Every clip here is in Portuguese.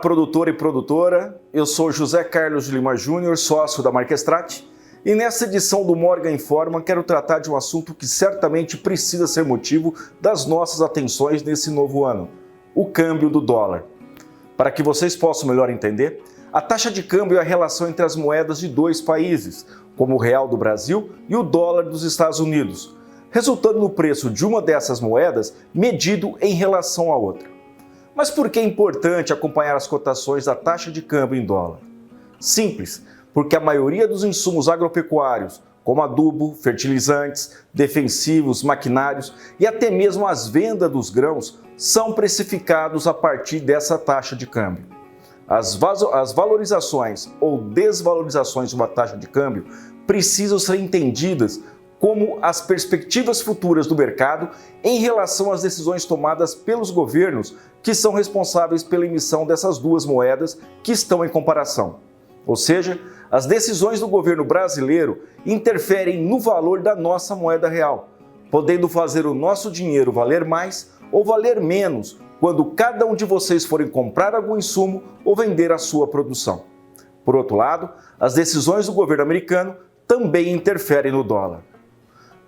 produtor e produtora, eu sou José Carlos de Lima Júnior, sócio da Marquestrate, e nesta edição do Morgan Informa quero tratar de um assunto que certamente precisa ser motivo das nossas atenções nesse novo ano, o câmbio do dólar. Para que vocês possam melhor entender, a taxa de câmbio é a relação entre as moedas de dois países, como o real do Brasil e o dólar dos Estados Unidos, resultando no preço de uma dessas moedas medido em relação à outra. Mas por que é importante acompanhar as cotações da taxa de câmbio em dólar? Simples, porque a maioria dos insumos agropecuários, como adubo, fertilizantes, defensivos, maquinários e até mesmo as vendas dos grãos, são precificados a partir dessa taxa de câmbio. As valorizações ou desvalorizações de uma taxa de câmbio precisam ser entendidas como as perspectivas futuras do mercado em relação às decisões tomadas pelos governos que são responsáveis pela emissão dessas duas moedas que estão em comparação. Ou seja, as decisões do governo brasileiro interferem no valor da nossa moeda real, podendo fazer o nosso dinheiro valer mais ou valer menos quando cada um de vocês forem comprar algum insumo ou vender a sua produção. Por outro lado, as decisões do governo americano também interferem no dólar.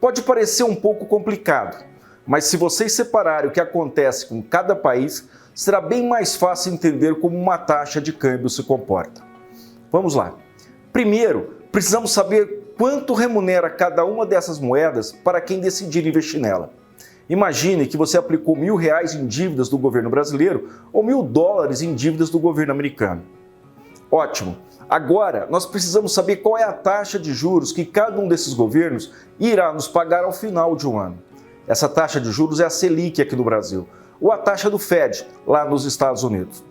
Pode parecer um pouco complicado, mas se vocês separarem o que acontece com cada país, será bem mais fácil entender como uma taxa de câmbio se comporta. Vamos lá. Primeiro, precisamos saber quanto remunera cada uma dessas moedas para quem decidir investir nela. Imagine que você aplicou R$1.000 em dívidas do governo brasileiro ou $1.000 em dívidas do governo americano. Ótimo! Agora, nós precisamos saber qual é a taxa de juros que cada um desses governos irá nos pagar ao final de um ano. Essa taxa de juros é a Selic aqui no Brasil, ou a taxa do Fed, lá nos Estados Unidos.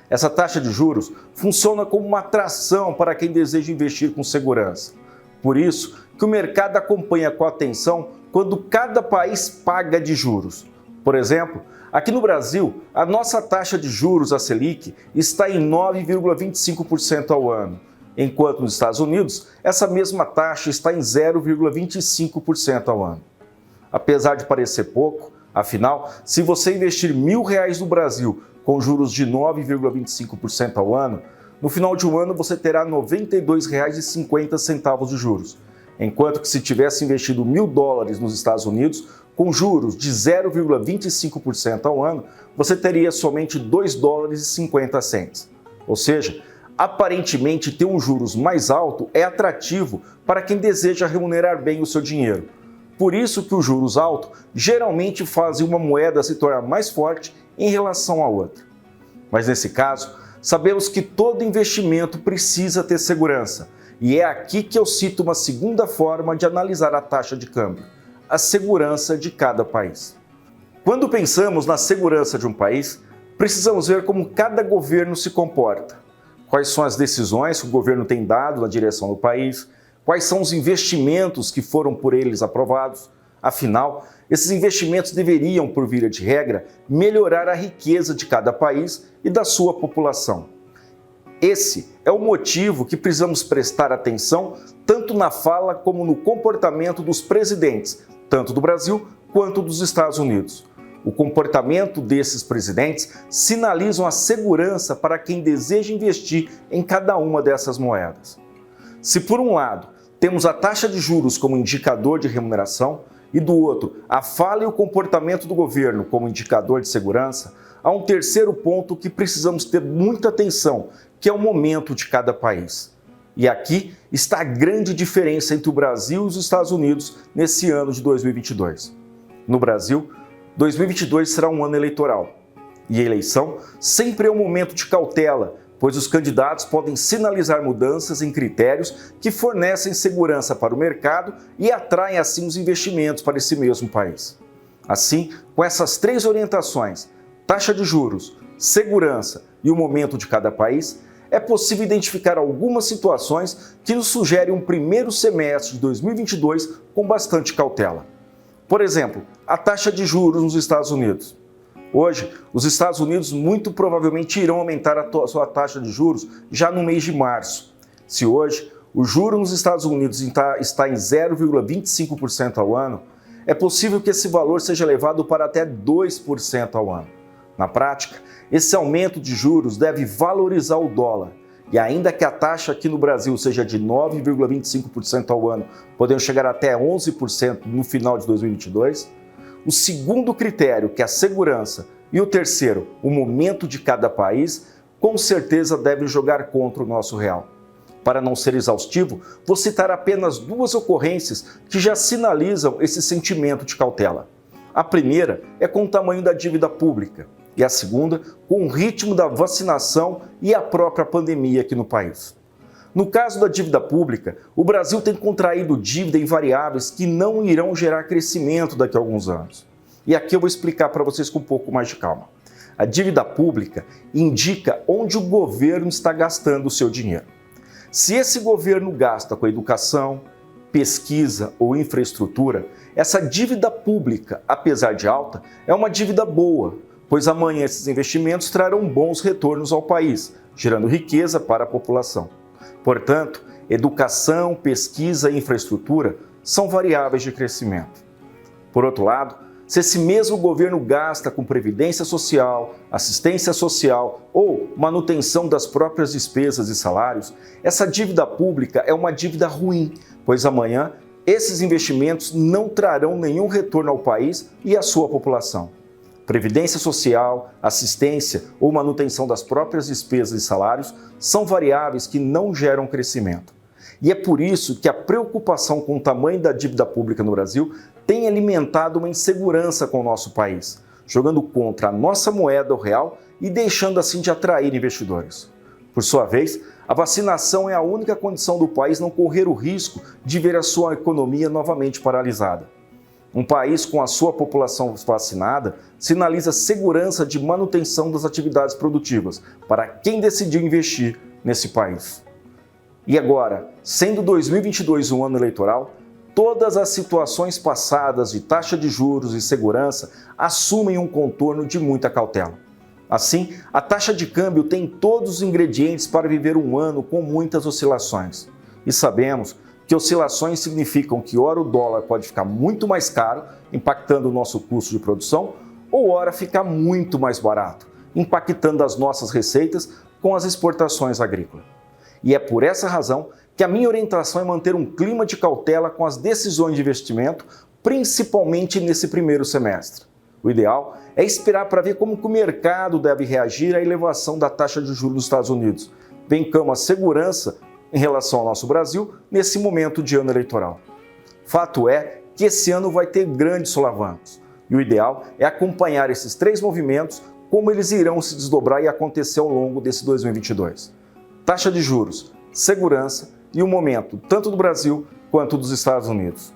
Essa taxa de juros funciona como uma atração para quem deseja investir com segurança. Por isso que o mercado acompanha com atenção quando cada país paga de juros. Por exemplo, aqui no Brasil, a nossa taxa de juros, a Selic, está em 9,25% ao ano, enquanto nos Estados Unidos, essa mesma taxa está em 0,25% ao ano. Apesar de parecer pouco, afinal, se você investir R$1.000 no Brasil com juros de 9,25% ao ano, no final de um ano você terá R$ 92,50 de juros, enquanto que se tivesse investido $1.000 nos Estados Unidos, com juros de 0,25% ao ano, você teria somente R$ 2,50. Ou seja, aparentemente ter um juros mais alto é atrativo para quem deseja remunerar bem o seu dinheiro. Por isso que os juros altos geralmente fazem uma moeda se tornar mais forte em relação à outra. Mas nesse caso, sabemos que todo investimento precisa ter segurança, e é aqui que eu cito uma segunda forma de analisar a taxa de câmbio: a segurança de cada país. Quando pensamos na segurança de um país, precisamos ver como cada governo se comporta, quais são as decisões que o governo tem dado na direção do país, quais são os investimentos que foram por eles aprovados. Afinal, esses investimentos deveriam, por via de regra, melhorar a riqueza de cada país e da sua população. Esse é o motivo que precisamos prestar atenção tanto na fala como no comportamento dos presidentes, tanto do Brasil quanto dos Estados Unidos. O comportamento desses presidentes sinalizam a segurança para quem deseja investir em cada uma dessas moedas. Se por um lado temos a taxa de juros como indicador de remuneração e do outro a fala e o comportamento do governo como indicador de segurança, há um terceiro ponto que precisamos ter muita atenção, que é o momento de cada país. E aqui está a grande diferença entre o Brasil e os Estados Unidos nesse ano de 2022. No Brasil, 2022 será um ano eleitoral. E a eleição sempre é um momento de cautela, pois os candidatos podem sinalizar mudanças em critérios que fornecem segurança para o mercado e atraem assim os investimentos para esse mesmo país. Assim, com essas três orientações, taxa de juros, segurança e o momento de cada país, é possível identificar algumas situações que nos sugerem um primeiro semestre de 2022 com bastante cautela. Por exemplo, a taxa de juros nos Estados Unidos. Hoje, os Estados Unidos muito provavelmente irão aumentar a sua taxa de juros já no mês de março. Se hoje o juro nos Estados Unidos está em 0,25% ao ano, é possível que esse valor seja elevado para até 2% ao ano. Na prática, esse aumento de juros deve valorizar o dólar, e ainda que a taxa aqui no Brasil seja de 9,25% ao ano, podendo chegar até 11% no final de 2022, o segundo critério, que é a segurança, e o terceiro, o momento de cada país, com certeza devem jogar contra o nosso real. Para não ser exaustivo, vou citar apenas duas ocorrências que já sinalizam esse sentimento de cautela. A primeira é com o tamanho da dívida pública e a segunda com o ritmo da vacinação e a própria pandemia aqui no país. No caso da dívida pública, o Brasil tem contraído dívida em variáveis que não irão gerar crescimento daqui a alguns anos. E aqui eu vou explicar para vocês com um pouco mais de calma. A dívida pública indica onde o governo está gastando o seu dinheiro. Se esse governo gasta com educação, pesquisa ou infraestrutura, essa dívida pública, apesar de alta, é uma dívida boa, pois amanhã esses investimentos trarão bons retornos ao país, gerando riqueza para a população. Portanto, educação, pesquisa e infraestrutura são variáveis de crescimento. Por outro lado, se esse mesmo governo gasta com previdência social, assistência social ou manutenção das próprias despesas e salários, essa dívida pública é uma dívida ruim, pois amanhã esses investimentos não trarão nenhum retorno ao país e à sua população. Previdência social, assistência ou manutenção das próprias despesas e salários são variáveis que não geram crescimento. E é por isso que a preocupação com o tamanho da dívida pública no Brasil tem alimentado uma insegurança com o nosso país, jogando contra a nossa moeda, o real, e deixando assim de atrair investidores. Por sua vez, a vacinação é a única condição do país não correr o risco de ver a sua economia novamente paralisada. Um país com a sua população vacinada sinaliza segurança de manutenção das atividades produtivas para quem decidiu investir nesse país. E agora, sendo 2022 um ano eleitoral, todas as situações passadas de taxa de juros e segurança assumem um contorno de muita cautela. Assim, a taxa de câmbio tem todos os ingredientes para viver um ano com muitas oscilações. E sabemos que oscilações significam que ora o dólar pode ficar muito mais caro, impactando o nosso custo de produção, ou ora ficar muito mais barato, impactando as nossas receitas com as exportações agrícolas. E é por essa razão que a minha orientação é manter um clima de cautela com as decisões de investimento, principalmente nesse primeiro semestre. O ideal é esperar para ver como que o mercado deve reagir à elevação da taxa de juros nos Estados Unidos, bem como a segurança em relação ao nosso Brasil nesse momento de ano eleitoral. Fato é que esse ano vai ter grandes solavancos, e o ideal é acompanhar esses três movimentos, como eles irão se desdobrar e acontecer ao longo desse 2022. Taxa de juros, segurança e o momento tanto do Brasil quanto dos Estados Unidos.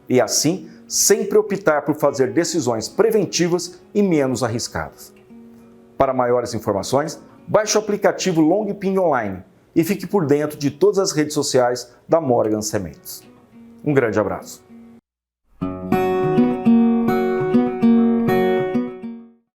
E assim, sempre optar por fazer decisões preventivas e menos arriscadas. Para maiores informações, baixe o aplicativo Longping Online e fique por dentro de todas as redes sociais da Morgan Sementes. Um grande abraço.